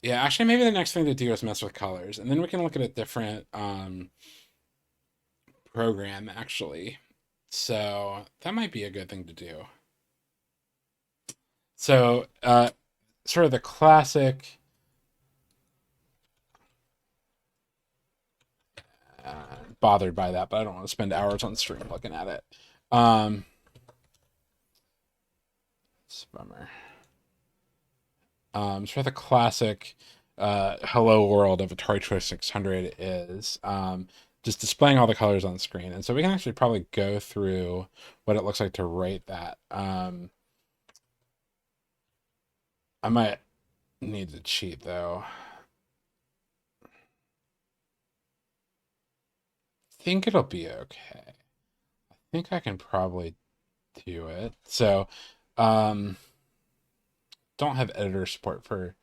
Yeah, actually, maybe the next thing to do is mess with colors, and then we can look at a different program actually. So that might be a good thing to do. So, sort of the classic. Bothered by that, but I don't want to spend hours on stream looking at it. It's a bummer. Sort of the classic hello world of Atari 2600 is just displaying all the colors on the screen. And so we can actually probably go through what it looks like to write that. I might need to cheat though. I think it'll be okay. I think I can probably do it. So, um, don't have editor support for.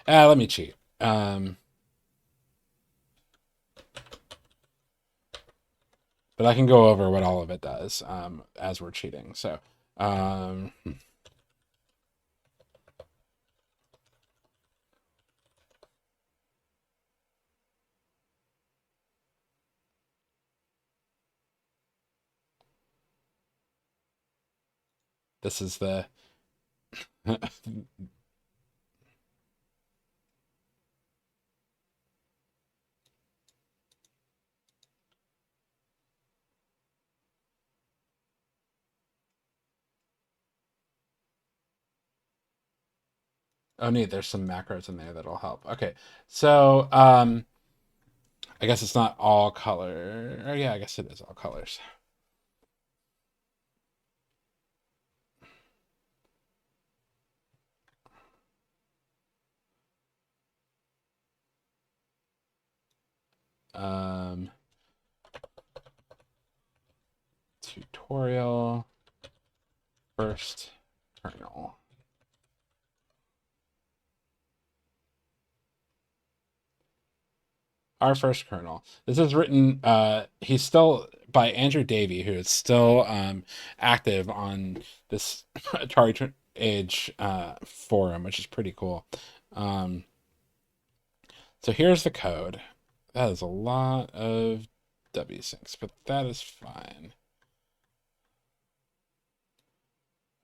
Let me cheat. But I can go over what all of it does as we're cheating. So um, this is the. Oh, neat. There's some macros in there that'll help. Okay. So I guess it's not all color. Oh, yeah, I guess it is all colors. Um, tutorial first kernel. Our first kernel. This is written. He's still by Andrew Davie, who is still active on this Atari Age forum, which is pretty cool. Um, so here's the code. That is a lot of W6, but that is fine.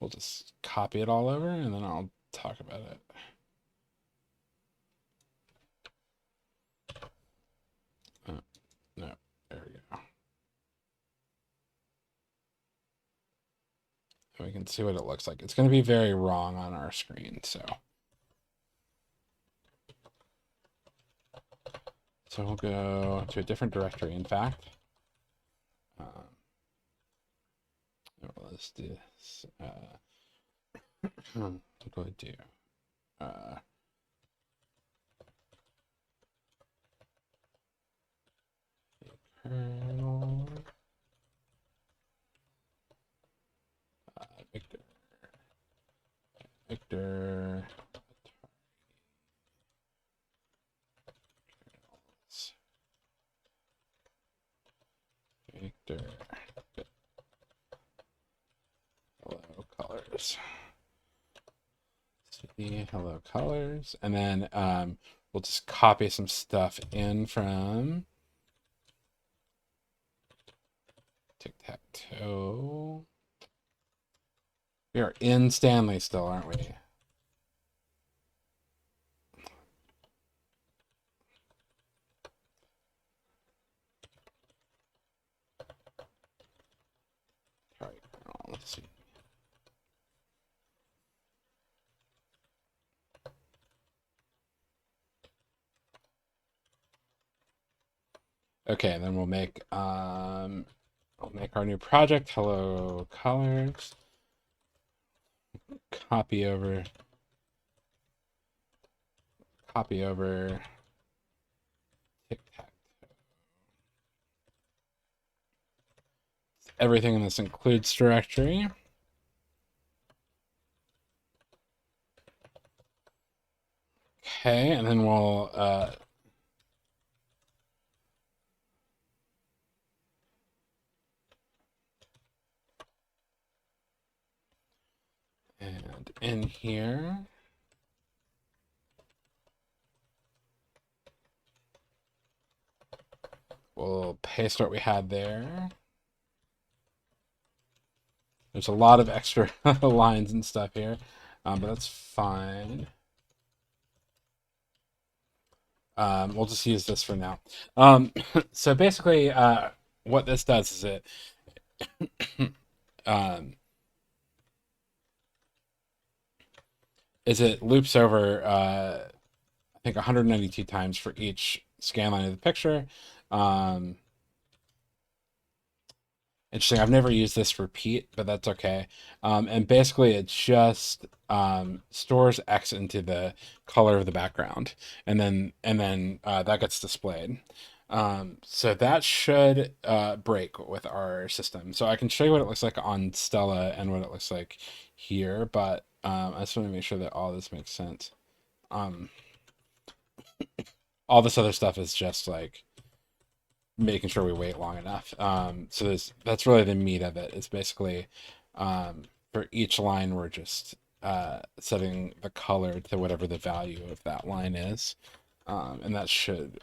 We'll just copy it all over, and then I'll talk about it. No, there we go. We can see what it looks like. It's going to be very wrong on our screen, so we'll go to a different directory, in fact. Let's do this. What do I do? Kernel. Victor. Victor. Victor. Hello colors. See hello colors, and then we'll just copy some stuff in from tic-tac-toe. We are in Stanley still, aren't we? All right, let's see. Okay, then we'll make our new project. Hello colors. Copy over. Copy over. Tic-tac. Everything in this includes directory. Okay, and then we'll add in here. We'll paste what we had there. There's a lot of extra lines and stuff here, but that's fine. We'll just use this for now. So basically, what this does is um, it loops over I think 192 times for each scan line of the picture. Um, Interesting. I've never used this repeat, but that's okay. And basically, it just stores X into the color of the background, and then that gets displayed. So that should break with our system. So I can show you what it looks like on Stella and what it looks like here, but I just want to make sure that all this makes sense. Um, all this other stuff is just like making sure we wait long enough. So that's really the meat of it. It's basically for each line we're just setting the color to whatever the value of that line is, and that should.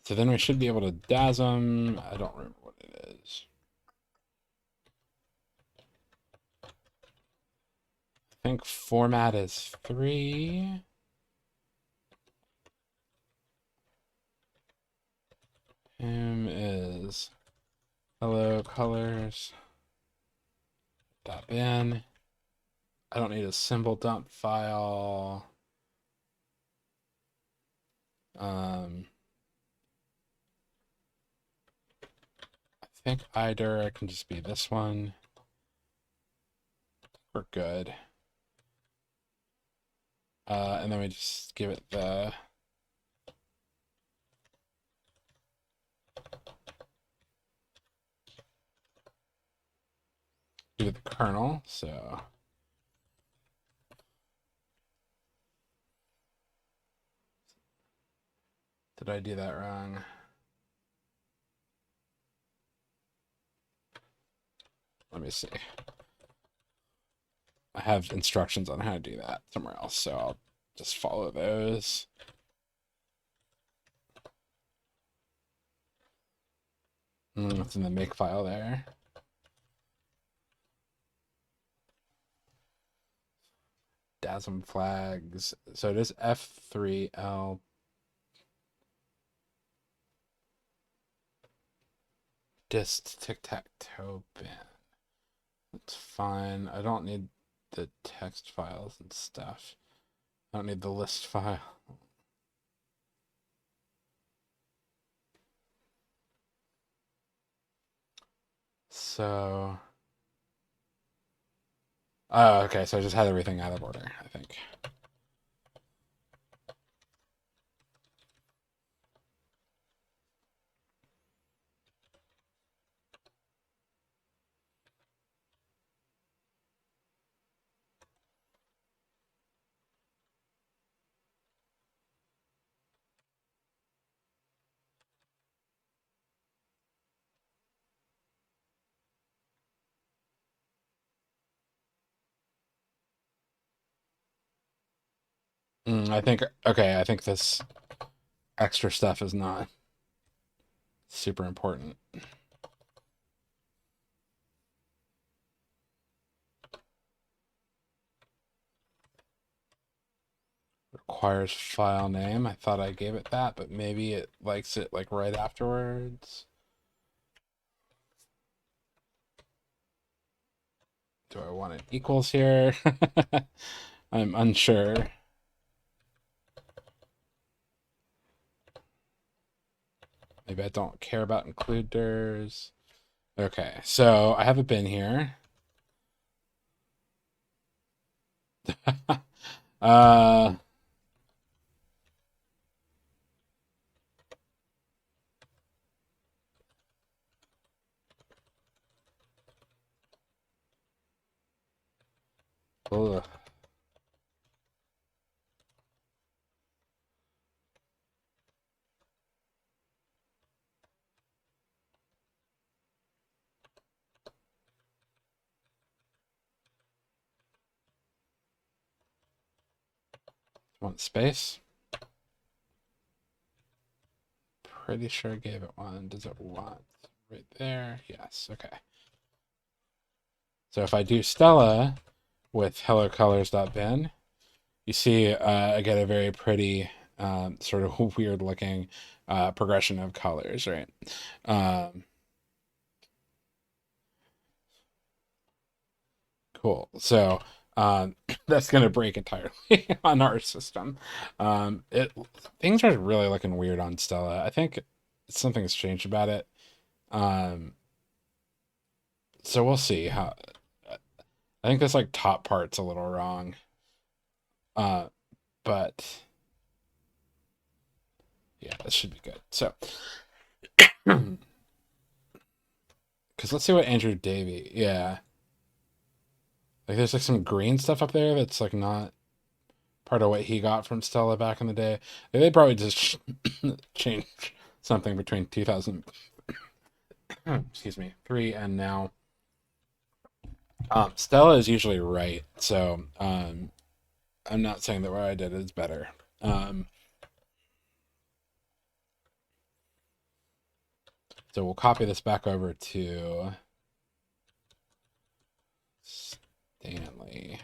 So then we should be able to DASM. I don't remember what it is. I think format is 3. Is hello colors .bin. I don't need a symbol dump file. I think either can just be this one. We're good. And then we just give it the kernel. So did I do that wrong? Let me see. I have instructions on how to do that somewhere else, so I'll just follow those. It's in the make file there. DASM flags. So it is F3L. Dist tic-tac-toe bin. That's fine. I don't need the text files and stuff. I don't need the list file. So, oh, okay. So I just had everything out of order, I think. I think, okay, I think this extra stuff is not super important. Requires file name. I thought I gave it that, but maybe it likes it like right afterwards. Do I want it equals here? I'm unsure. Maybe I don't care about includers. Okay, so I have a bin here. uh, ugh. Want space? Pretty sure I gave it one. Does it want right there? Yes. Okay. So if I do Stella with hellocolors.bin, you see I get a very pretty sort of weird looking progression of colors, right? Um, cool. So that's going to break entirely on our system. It things are really looking weird on Stella. I think something's changed about it. Um, so we'll see how. I think this like top part's a little wrong. Uh, but yeah, this should be good. So, because let's see what Andrew Davey. Yeah, like there's like some green stuff up there that's like not part of what he got from Stella back in the day. Like, they probably just changed something between 2000, excuse me, 3 and now. Stella is usually right, so I'm not saying that what I did is better. Um, so we'll copy this back over to Stanley.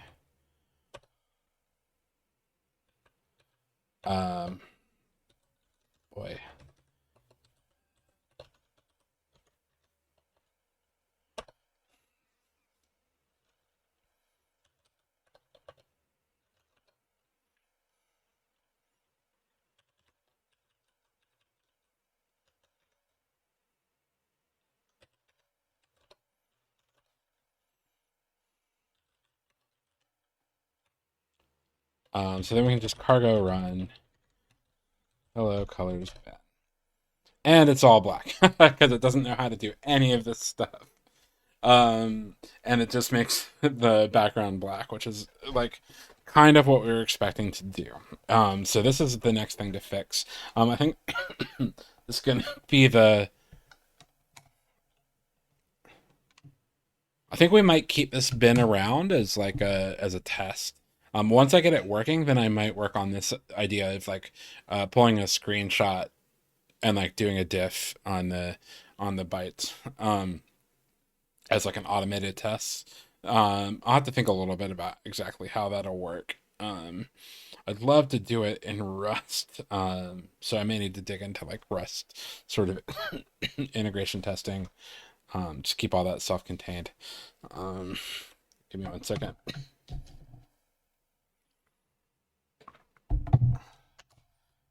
Um, boy. So then we can just cargo run hello colors bad. And it's all black because it doesn't know how to do any of this stuff. And it just makes the background black, which is like kind of what we were expecting to do. So this is the next thing to fix. I think this is going to be the. I think we might keep this bin around as like a test. Once I get it working, then I might work on this idea of like pulling a screenshot and like doing a diff on the bytes as like an automated test. I'll have to think a little bit about exactly how that'll work. I'd love to do it in Rust, so I may need to dig into like Rust sort of integration testing. Just keep all that self-contained. Um, give me 1 second.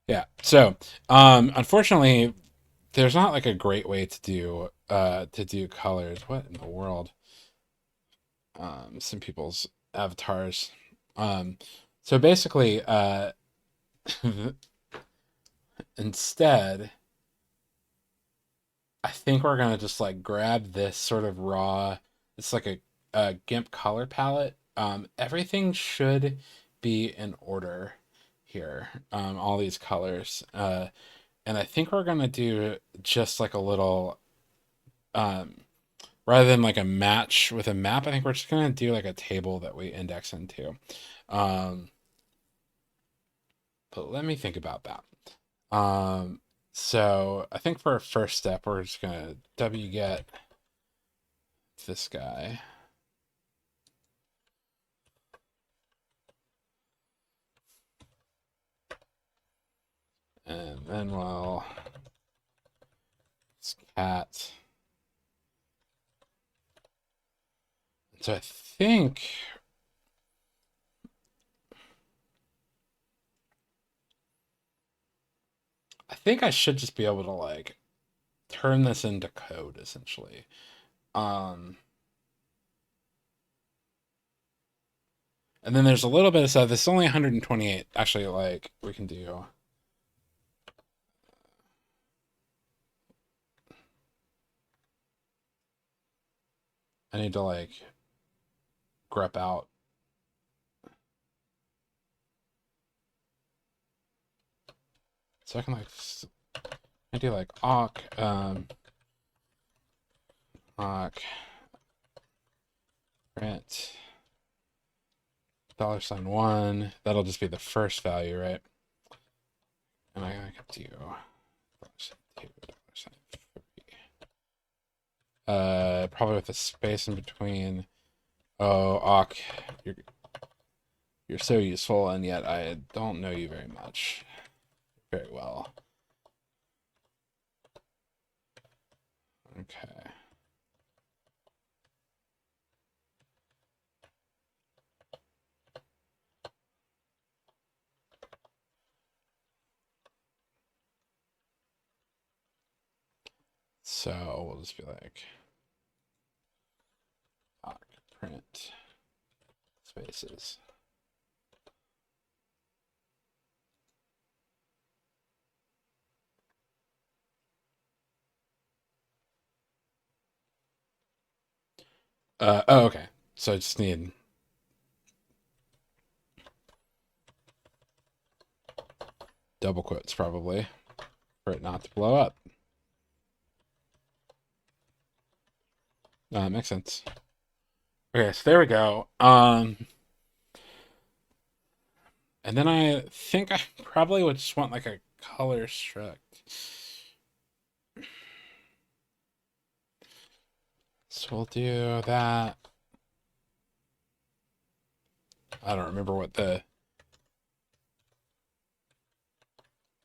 Yeah. So, unfortunately, there's not like a great way to do colors. What in the world? Some people's avatars. Um, so basically, instead, I think we're gonna just like grab this sort of raw. It's like a GIMP color palette. Everything should be in order here. All these colors. And I think we're gonna do just like a little um, rather than like a match with a map. I think we're just gonna do like a table that we index into. Um, but let me think about that. Um, so I think for our first step, we're just gonna wget this guy. And then we'll cat. So I think I should just be able to like turn this into code essentially. Um, and then there's a little bit of stuff. This is only 128. Actually, like we can do. I need to like grep out. So I can like I do like awk awk print $1. That'll just be the first value, right? And I can do $2, $3. Probably with a space in between. Oh, Awk, you're so useful, and yet I don't know you very much. Very well. Okay. So we'll just be like print spaces. Oh, okay. So I just need double quotes probably for it not to blow up. Makes sense. Okay, so there we go. And then I think I probably would just want like a color struct. So we'll do that. I don't remember what the.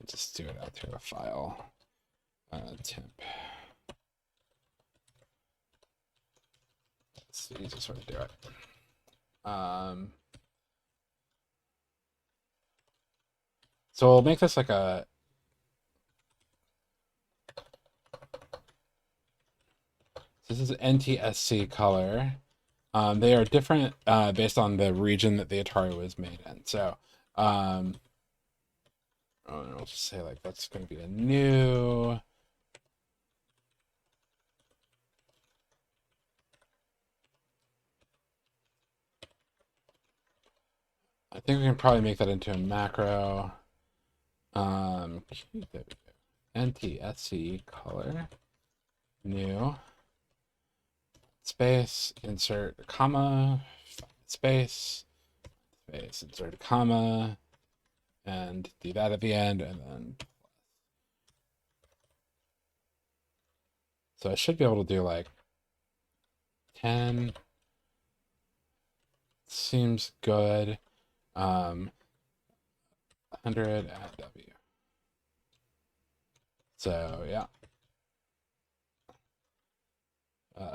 Just do it out to a file. Temp. That's the easiest way to do it. So we'll make this like a. This is NTSC color. They are different based on the region that the Atari was made in. So, I'll just say like that's going to be a new. I think we can probably make that into a macro. There we go. NTSC color, new, space, insert a comma, space, insert a comma, and do that at the end, and then. So I should be able to do like 10. Seems good. 100 at W. So yeah.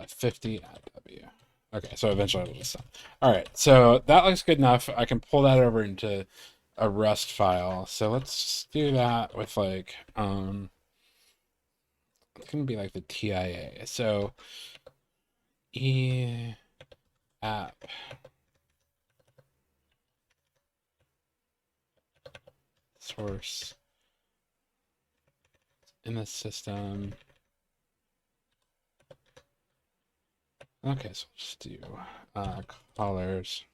50 at W. Okay, so eventually it'll just stop. All right, so that looks good enough. I can pull that over into a Rust file. So let's do that with like it's gonna be like the TIA. So E app source in the system. Okay, so we'll just do colors.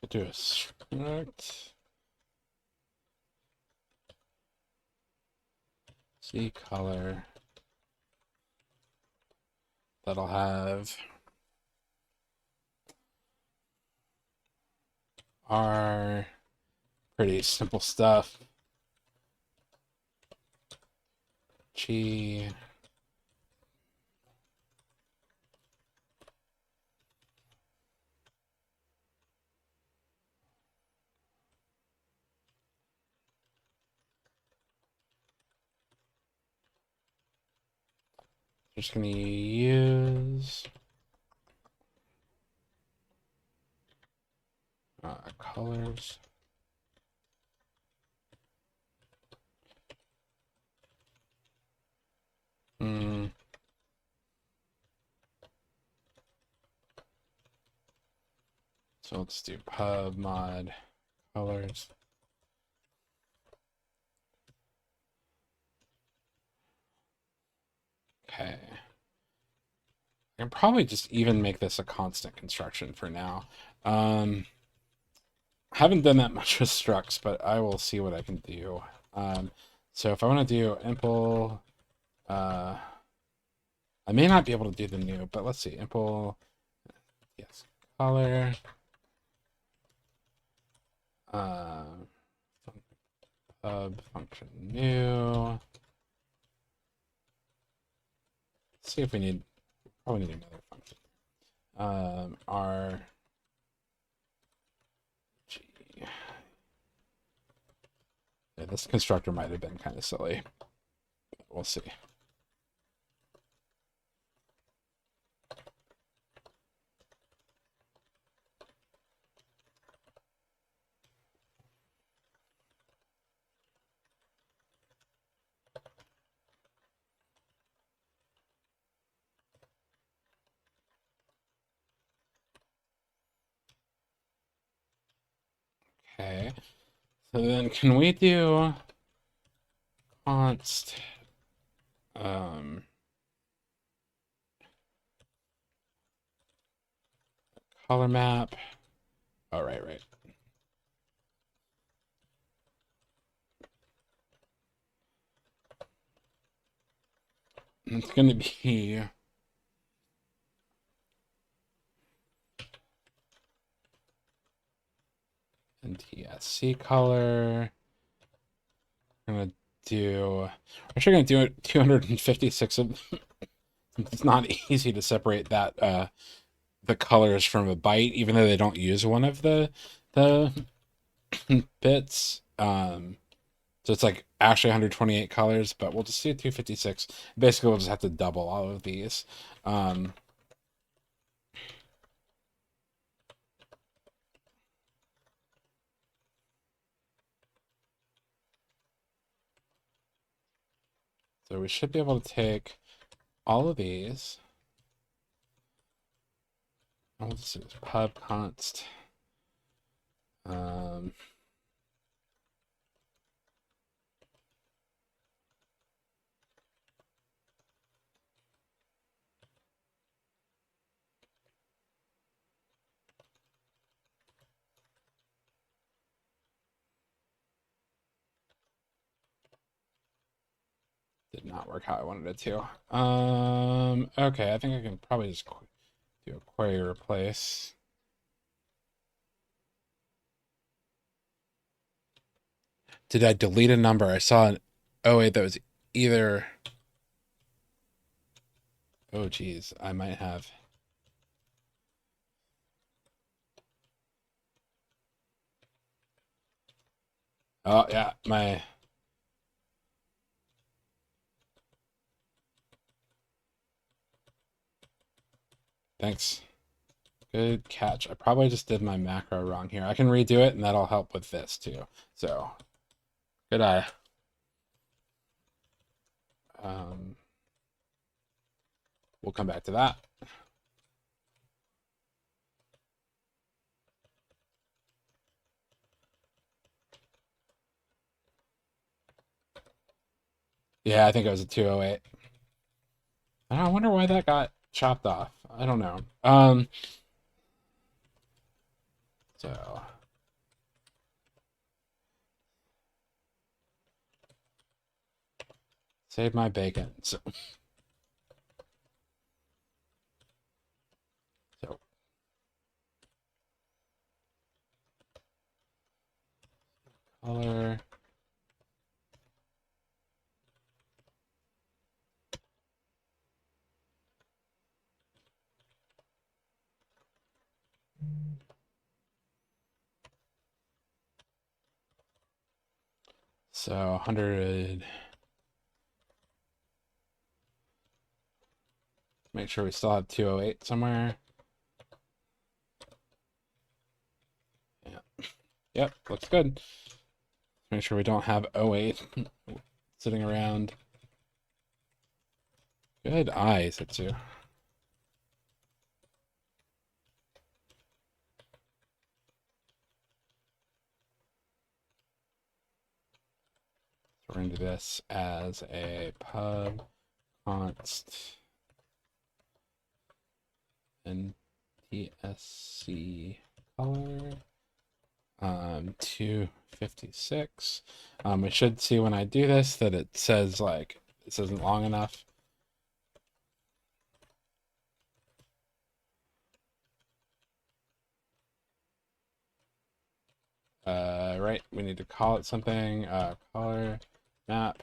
We'll do a struct. C color. That'll have our pretty simple stuff. G. Just gonna use colors. So let's do pub mod colors. Okay. I can probably just even make this a constant construction for now. I haven't done that much with structs, but I will see what I can do. So if I want to do impl, I may not be able to do the new, but let's see. Impl, yes, color. Pub function new. Let's see if we need, probably need another function. R G. Yeah, this constructor might have been kind of silly. We'll see. Okay. So then can we do const color map? Oh, right. It's going to be NTSC color. We're actually going to do it 256 of them. It's not easy to separate that the colors from a byte, even though they don't use one of the bits. So it's like actually 128 colors, but we'll just do 256. Basically, we'll just have to double all of these. So we should be able to take all of these. I'll just do pub const. Did not work how I wanted it to. Okay, I think I can probably just do a query replace. Did I delete a number? I saw an 08 that was either. Oh, geez, I might have. Oh, yeah, my. Thanks. Good catch. I probably just did my macro wrong here. I can redo it, and that'll help with this too. So, good eye. We'll come back to that. Yeah, I think it was a 208. I wonder why that got chopped off. I don't know. So save my bacon. So color. So 100. Make sure we still have 208 somewhere. Yeah. Yep, looks good. Make sure we don't have 08 sitting around. Good eye, Setsu. We're going to do this as a pub const NTSC color 2 256. We should see when I do this that it says like this isn't long enough. Right, we need to call it something. Color map.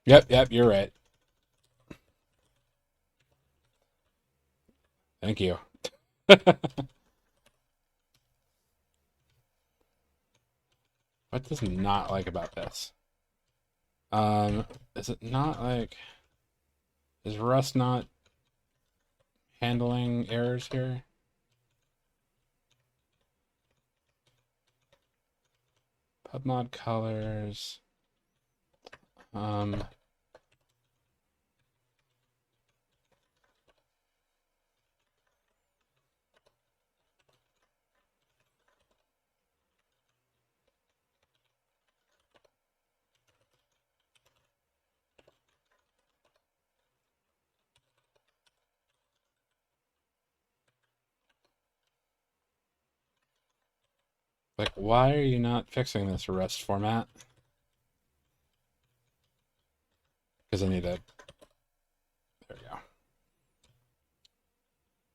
Yep, you're right. Thank you. What does he not like about this? Is it not like, is Rust not handling errors here? Pubmod colors. Like, why are you not fixing this Rust format? Because I need a, there we go.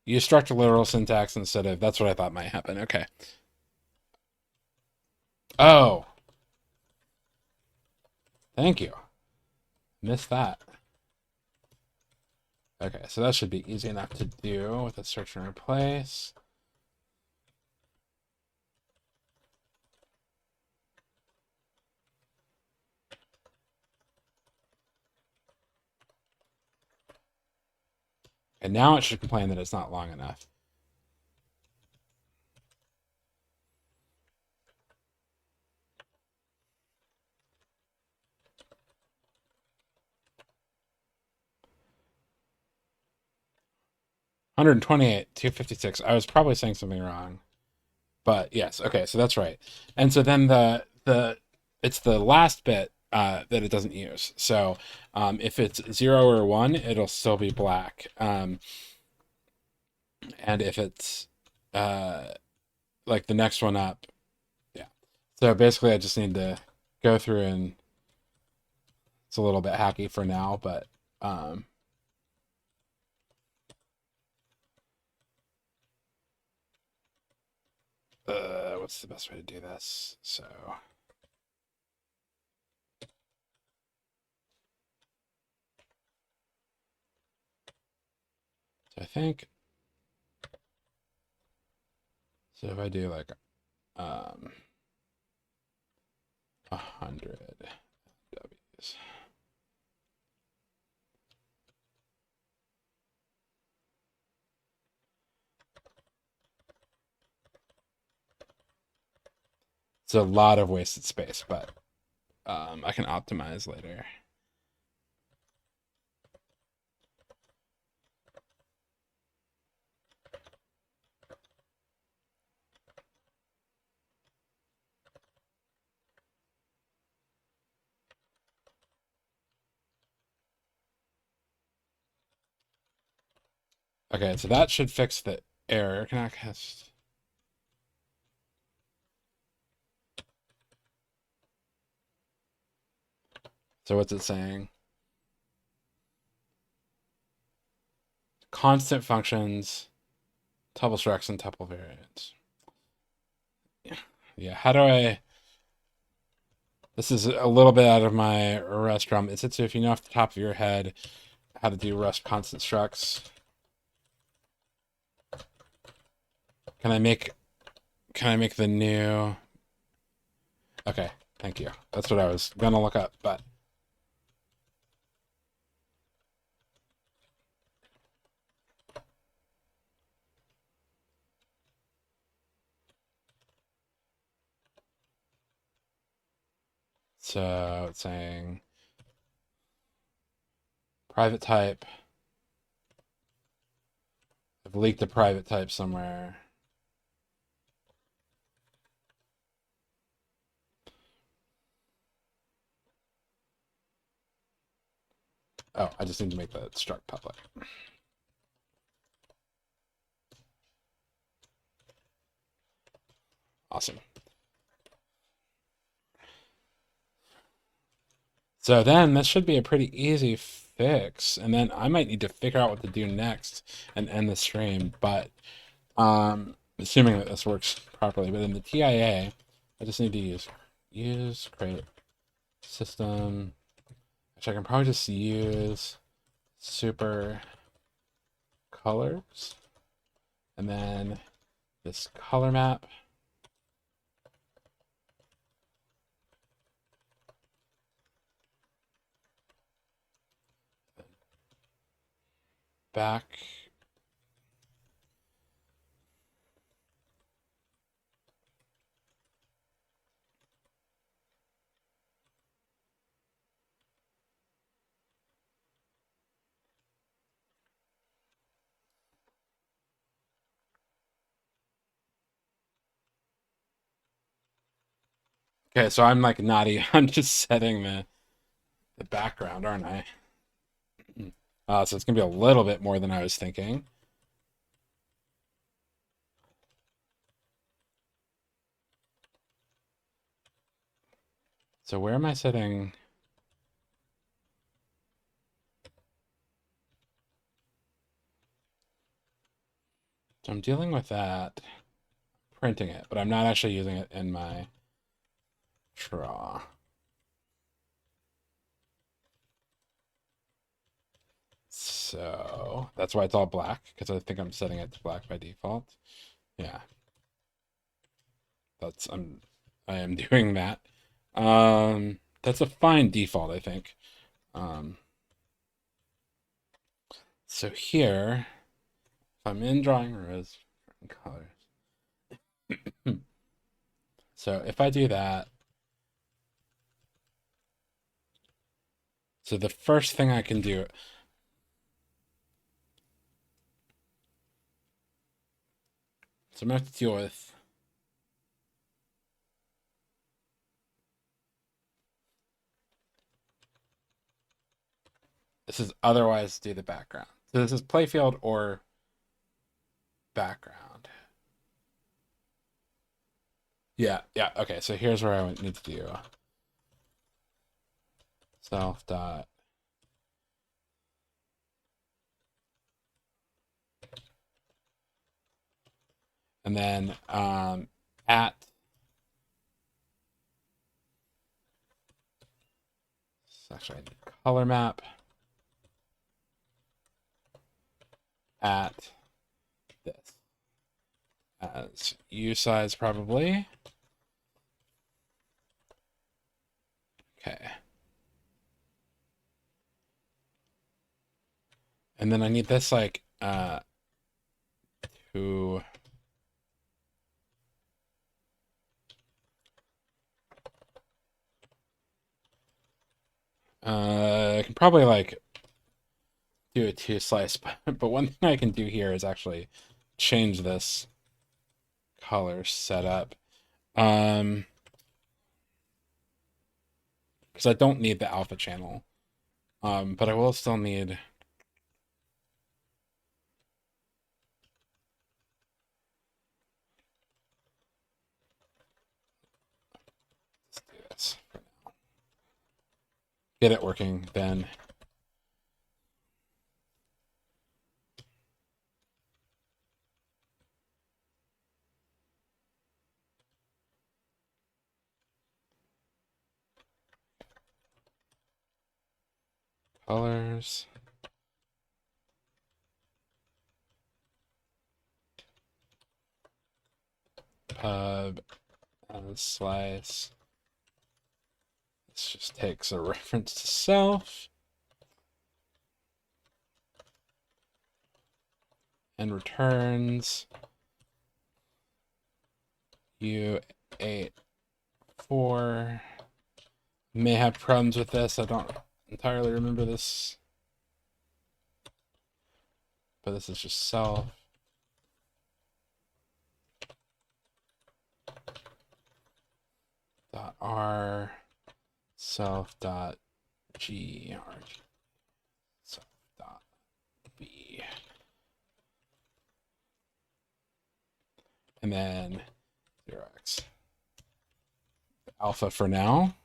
Use structure literal syntax instead of, that's what I thought might happen. Okay. Oh, thank you. Missed that. Okay, so that should be easy enough to do with a search and replace. And now it should complain that it's not long enough. $128, $256. I was probably saying something wrong. But yes, okay, so that's right. And so then the it's the last bit that it doesn't use. So if it's 0 or 1, it'll still be black. And if it's like the next one up, yeah. So basically, I just need to go through, and it's a little bit hacky for now, but what's the best way to do this? So I think, so if I do like 100 W's. It's a lot of wasted space, but I can optimize later. Okay, so that should fix the error. Can I cast? So what's it saying? Constant functions, tuple structs, and tuple variants. Yeah, how do I... This is a little bit out of my Rust realm. It says if you know off the top of your head how to do Rust constant structs. Can I make the new... Okay, thank you. That's what I was gonna look up, but so it's saying private type. I've leaked a private type somewhere. Oh, I just need to make the struct public. Awesome. So then this should be a pretty easy fix, and then I might need to figure out what to do next and end the stream. But assuming that this works properly, but in the TIA, I just need to use create system, which I can probably just use super colors, and then this color map. Back. Okay, so I'm like naughty. I'm just setting the background, aren't I? So it's gonna be a little bit more than I was thinking. So where am I setting? So I'm dealing with that, printing it, but I'm not actually using it in my draw. So that's why it's all black, because I think I'm setting it to black by default. Yeah, I am doing that. That's a fine default, I think. Um, so here, if I'm in drawing rows, colors. So if I do that, so the first thing I can do, so I'm gonna have to deal with this is otherwise do the background. So this is playfield or background. Yeah, yeah. Okay, so here's where I would need to do self dot. And then at actually I need color map at this as U size probably. Okay. And then I need this like to I can probably like do a two slice, but one thing I can do here is actually change this color setup. Because I don't need the alpha channel. But I will still need. Let's do this for now. Get it working, then. Colors. Pub. Slice. This just takes a reference to self. And returns U84. May have problems with this. I don't entirely remember this. But this is just self. .r self.g. and then 0x alpha for now.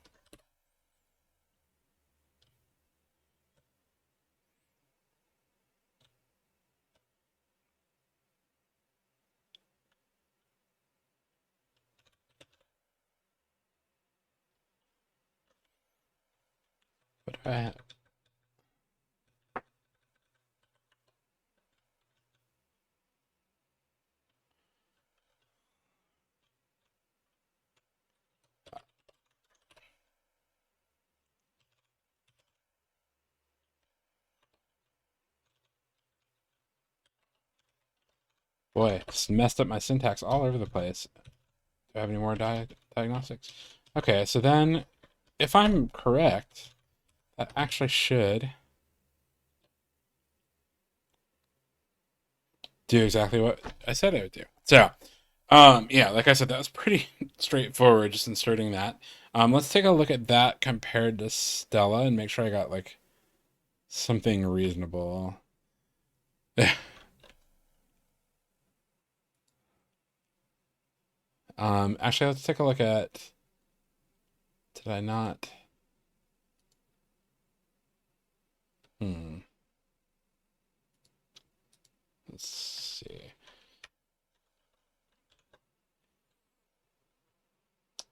What do I have? Boy, just messed up my syntax all over the place. Do I have any more diagnostics? Okay, so then, if I'm correct, that actually should do exactly what I said it would do. So, yeah, like I said, that was pretty straightforward, just inserting that. Let's take a look at that compared to Stella and make sure I got like something reasonable. Actually, let's take a look at. Did I not? Hmm. Let's see.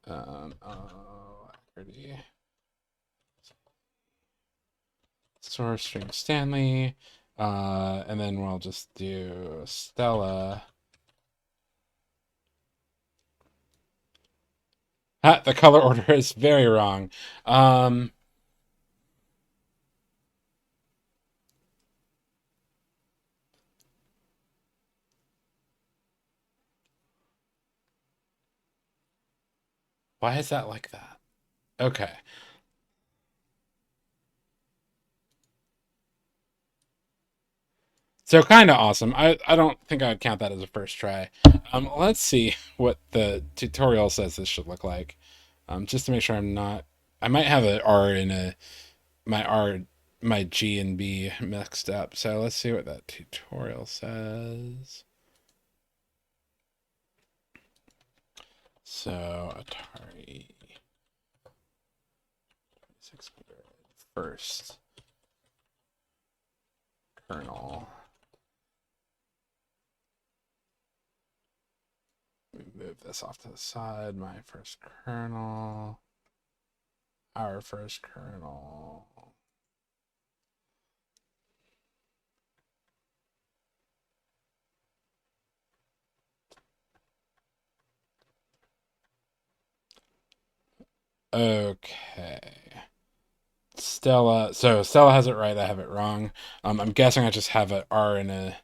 Alacrity. Source string Stanley. And then we'll just do Stella. The color order is very wrong. Why is that like that? Okay. So kind of awesome. I don't think I would count that as a first try. Let's see what the tutorial says this should look like. Just to make sure I'm not. I might have a R in a my R my G and B mixed up. So let's see what that tutorial says. So Atari 600 first kernel. Let me move this off to the side. My first kernel. Our first kernel. Okay. Stella. So Stella has it right. I have it wrong. I'm guessing I just have an R in a.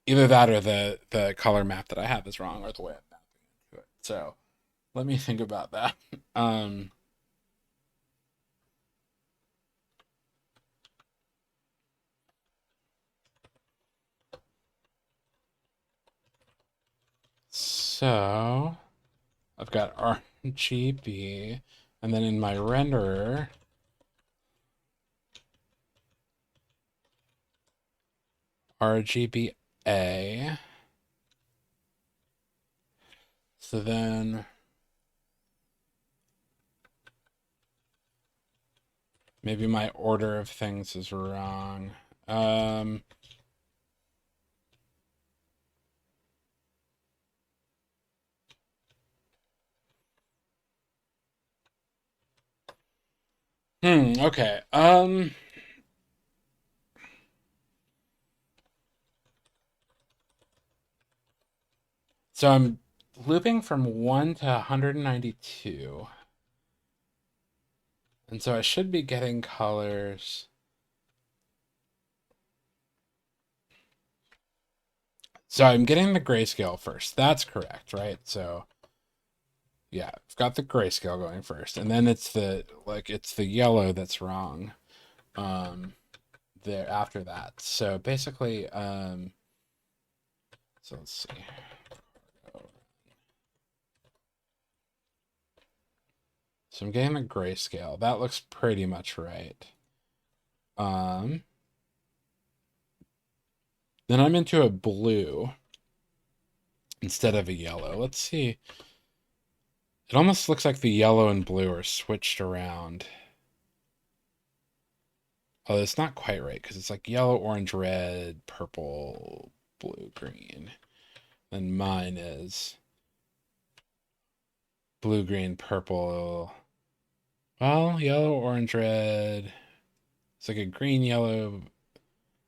Either that or the color map that I have is wrong, or the way I'm mapping it to it. So let me think about that. Um, so I've got RGB, and then in my renderer, RGBA. So then maybe my order of things is wrong. Um, okay. So I'm looping from 1 to 192. And so I should be getting colors. So I'm getting the grayscale first. That's correct, right? So yeah, I've got the grayscale going first. And then it's the yellow that's wrong. There after that. So basically, so let's see. So I'm getting the grayscale. That looks pretty much right. Um, Then I'm into a blue instead of a yellow. Let's see. It almost looks like the yellow and blue are switched around. Oh, it's not quite right because it's like yellow, orange, red, purple, blue, green. And mine is blue, green, purple. Well, yellow, orange, red. It's like a green, yellow.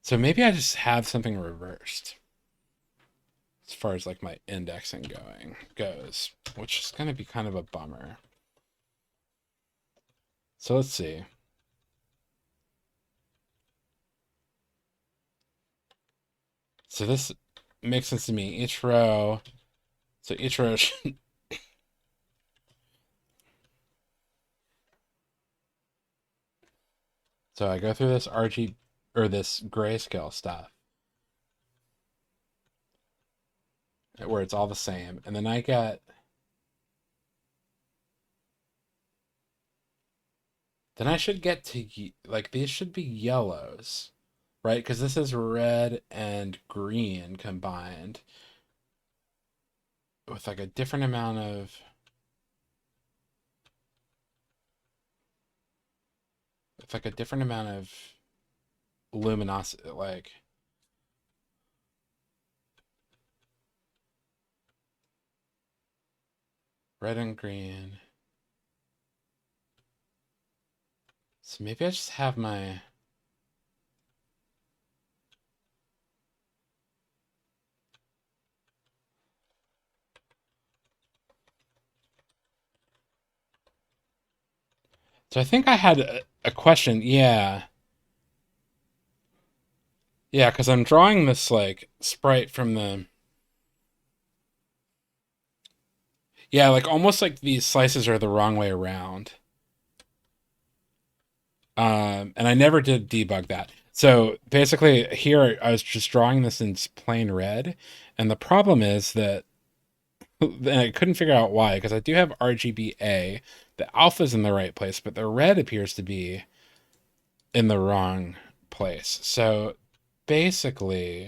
So maybe I just have something reversed as far as like my indexing goes, which is going to be kind of a bummer. So let's see. So this makes sense to me. Each row, so each row so I go through this RG or this grayscale stuff where it's all the same, and then I should get to like these should be yellows, right? Because this is red and green combined with like a different amount of luminosity, like red and green. So maybe I just have my So I think I had a question. Yeah. Yeah, because I'm drawing this like sprite from the. Yeah, like almost like these slices are the wrong way around. And I never did debug that. So basically, here I was just drawing this in plain red. And the problem is that and I couldn't figure out why, because I do have RGBA. The alpha's in the right place, but the red appears to be in the wrong place. So basically,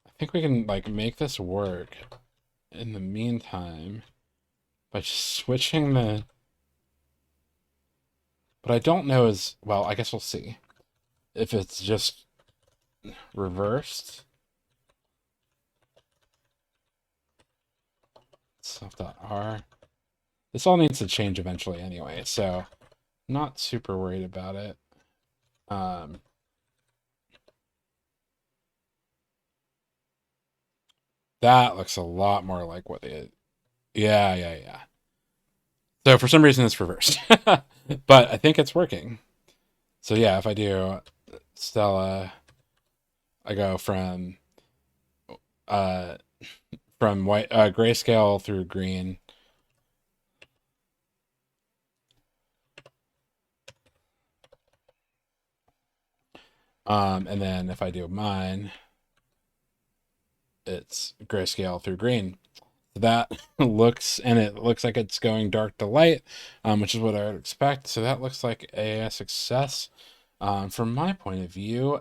I think we can like make this work in the meantime by just switching the. But I don't know as well. I guess we'll see if it's just reversed. Self.r. This all needs to change eventually anyway, so not super worried about it. Um, that looks a lot more like what they. Yeah, yeah, yeah. So for some reason it's reversed, but I think it's working. So yeah, if I do Stella, I go uh from white grayscale through green. And then if I do mine, it's grayscale through green. So that it looks like it's going dark to light, which is what I would expect. So that looks like a success. From my point of view,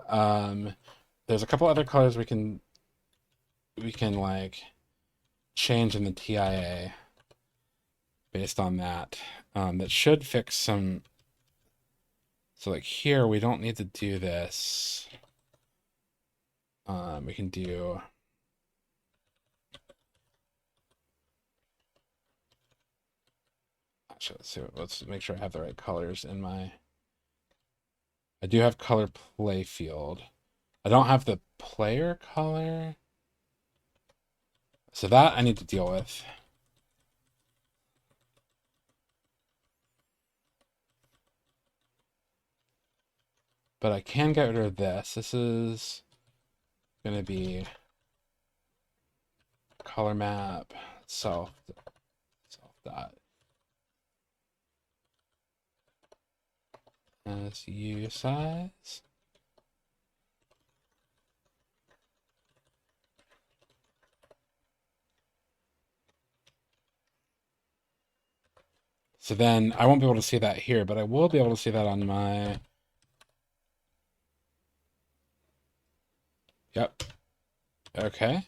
there's a couple other colors we can like change in the TIA based on that. That should fix some. So like here, we don't need to do this. We can do. Actually, let's make sure I have the right colors in my. I do have color play field. I don't have the player color. So that I need to deal with. But I can get rid of this. This is going to be color map self dot as u size. So then I won't be able to see that here, but I will be able to see that on my... Yep. Okay.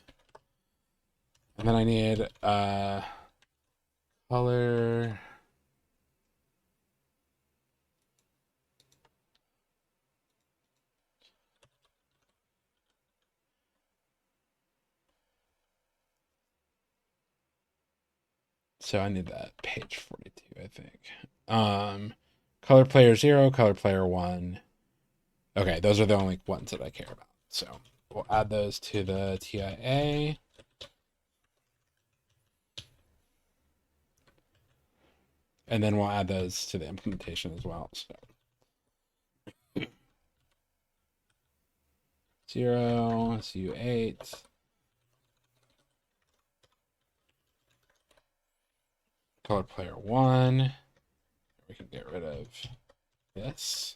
And then I need color... So I need that page 42, I think. Color player 0, color player 1. Okay, those are the only ones that I care about. So we'll add those to the TIA. And then we'll add those to the implementation as well. So 0, SU8. Color player 1. We can get rid of this.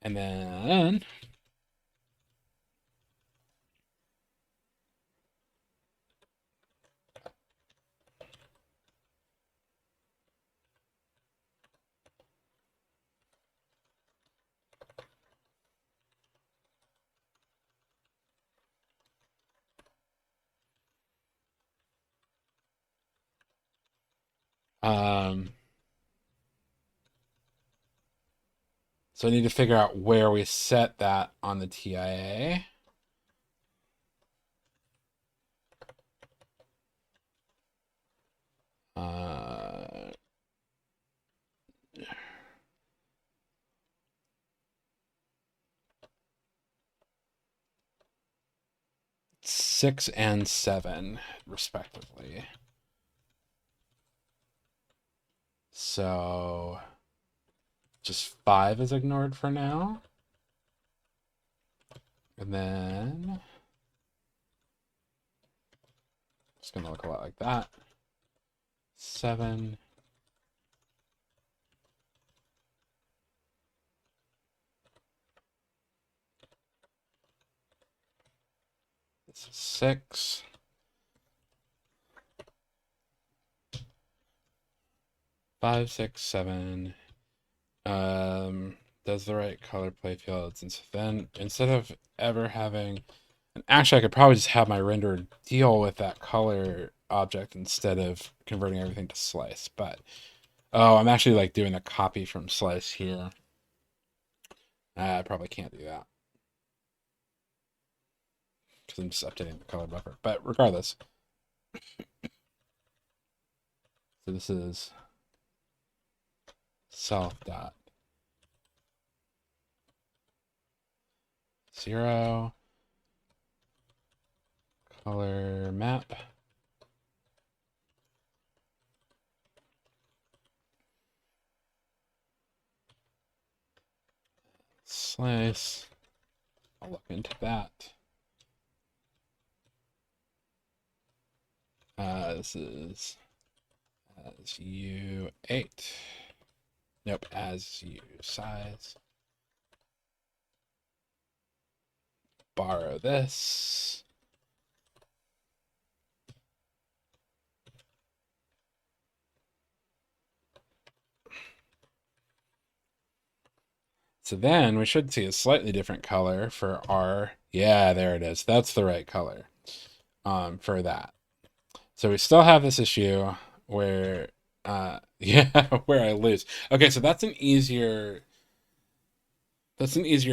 And then so I need to figure out where we set that on the TIA. Uh, 6 and 7, respectively. So just 5 is ignored for now. And then it's going to look a lot like that. 7. This is 6. 5, 6, 7. Does the right color play fields. And so then instead of ever having, and actually I could probably just have my renderer deal with that color object instead of converting everything to slice. But oh, I'm actually like doing a copy from slice here. I probably can't do that because I'm just updating the color buffer. But regardless, so this is self dot 0 color map. Slice. I'll look into that. This is as U8. Nope, as U size. Borrow this. So then we should see a slightly different color for our, yeah, there it is. That's the right color for that. So we still have this issue where, yeah, where I lose. Okay, so that's an easier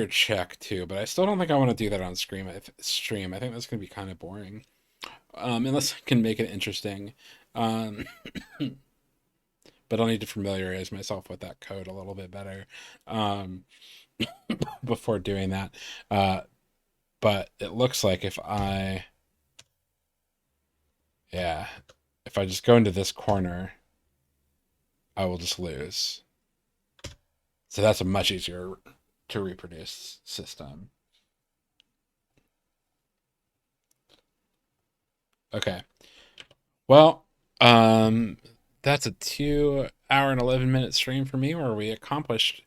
check too, but I still don't think I want to do that on stream. I think that's going to be kind of boring, unless I can make it interesting. Um, but I'll need to familiarize myself with that code a little bit better before doing that. But it looks like if I just go into this corner, I will just lose. So that's a much easier to reproduce system. Okay. Well, that's a 2-hour and 11-minute stream for me where we accomplished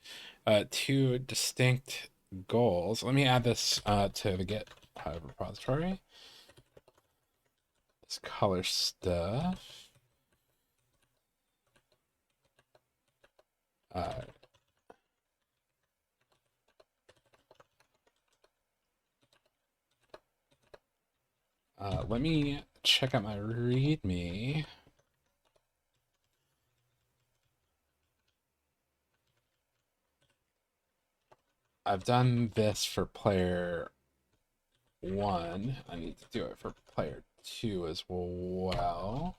2 distinct goals. Let me add this to the GitHub repository. This color stuff. Uh, Let me check out my README. I've done this for player 1. I need to do it for player 2 as well.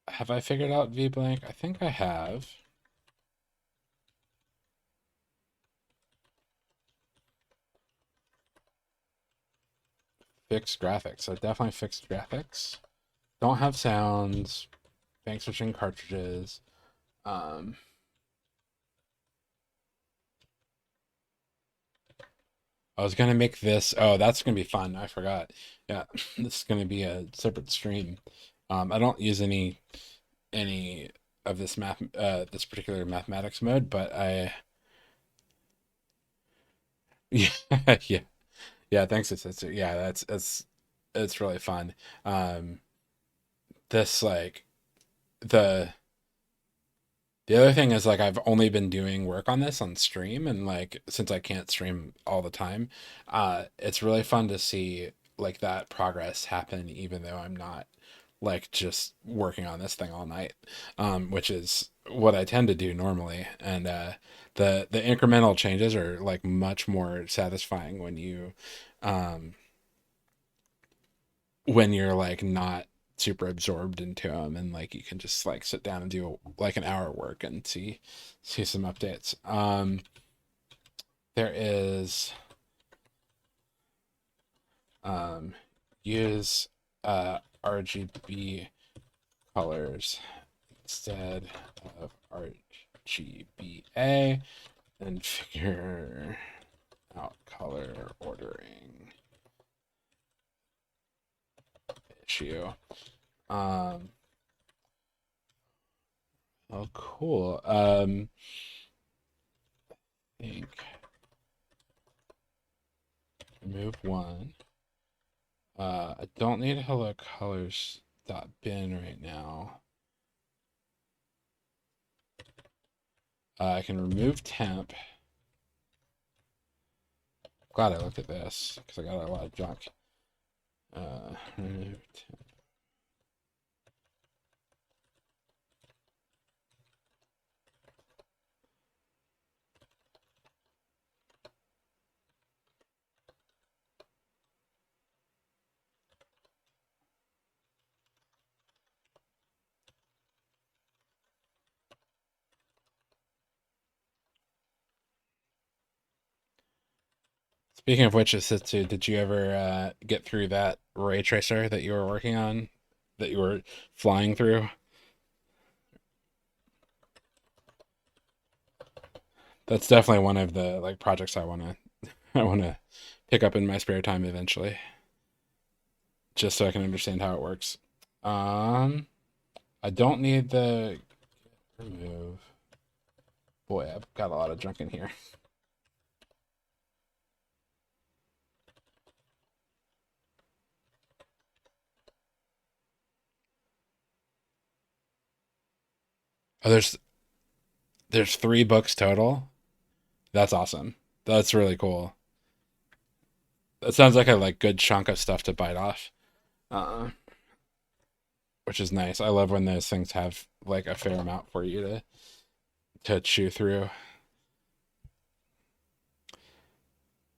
Have I figured out VBlank? I think I have. Fixed graphics. So definitely fixed graphics. Don't have sounds. Bank switching cartridges. Um, I was gonna make this. Oh, that's gonna be fun. I forgot. Yeah, this is gonna be a separate stream. I don't use any of this this particular mathematics mode, but I yeah yeah yeah. Thanks, sister. Yeah, that's it's really fun. Um, this like the The other thing is like I've only been doing work on this on stream, and like since I can't stream all the time, it's really fun to see like that progress happen even though I'm not like just working on this thing all night, which is what I tend to do normally. And the incremental changes are like much more satisfying um when you're like not super absorbed into them, and like you can just like sit down and do like an hour work and see some updates. There is um use RGB colors instead of RGBA and figure out color ordering issue. um oh cool. I think remove one. I don't need hello colors dot bin right now. I can remove temp. Glad I looked at this because I got a lot of junk. Remove temp. Speaking of which, Asitsu, did you ever get through that ray tracer that you were working on, that you were flying through? That's definitely one of the like projects I wanna pick up in my spare time eventually, just so I can understand how it works. Um, I don't need the remove. Boy, I've got a lot of junk in here. Oh, there's 3 books total. That's awesome. That's really cool. That sounds like a like good chunk of stuff to bite off. Uh, which is nice. I love when those things have like a fair amount for you to chew through.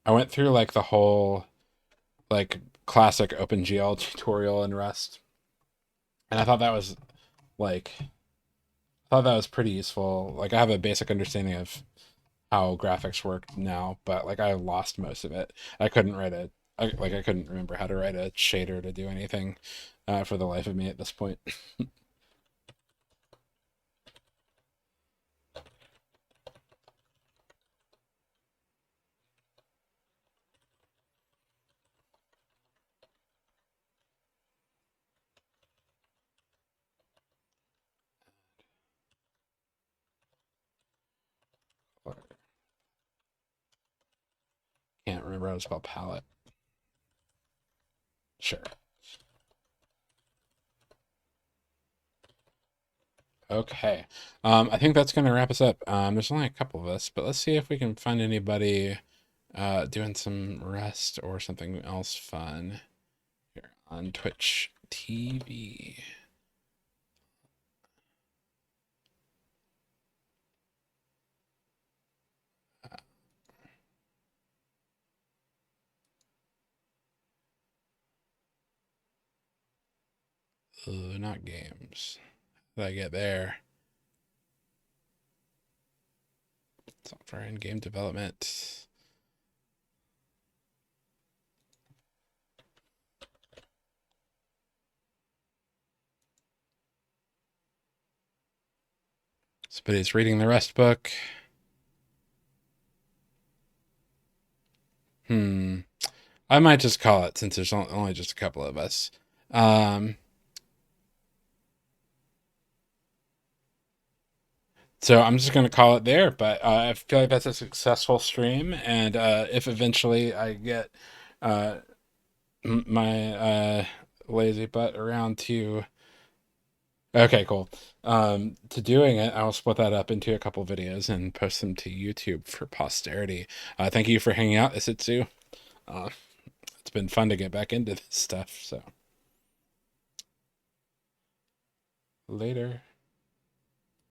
I went through like the whole like classic OpenGL tutorial in Rust, and I thought that was pretty useful. Like I have a basic understanding of how graphics work now, but like I lost most of it. I couldn't write I couldn't remember how to write a shader to do anything for the life of me at this point. Can't remember how to spell palette. Sure. Okay. I think that's going to wrap us up. There's only a couple of us, but let's see if we can find anybody doing some Rust or something else fun here on Twitch TV. Not games. How did I get there? Software and game development. Somebody's reading the Rust book. I might just call it since there's only just a couple of us. Um, so I'm just going to call it there, but I feel like that's a successful stream. And if eventually I get uh, my lazy butt around to, okay, cool, to doing it, I'll split that up into a couple videos and post them to YouTube for posterity. Thank you for hanging out, Isitsu. Uh, it's been fun to get back into this stuff. So later.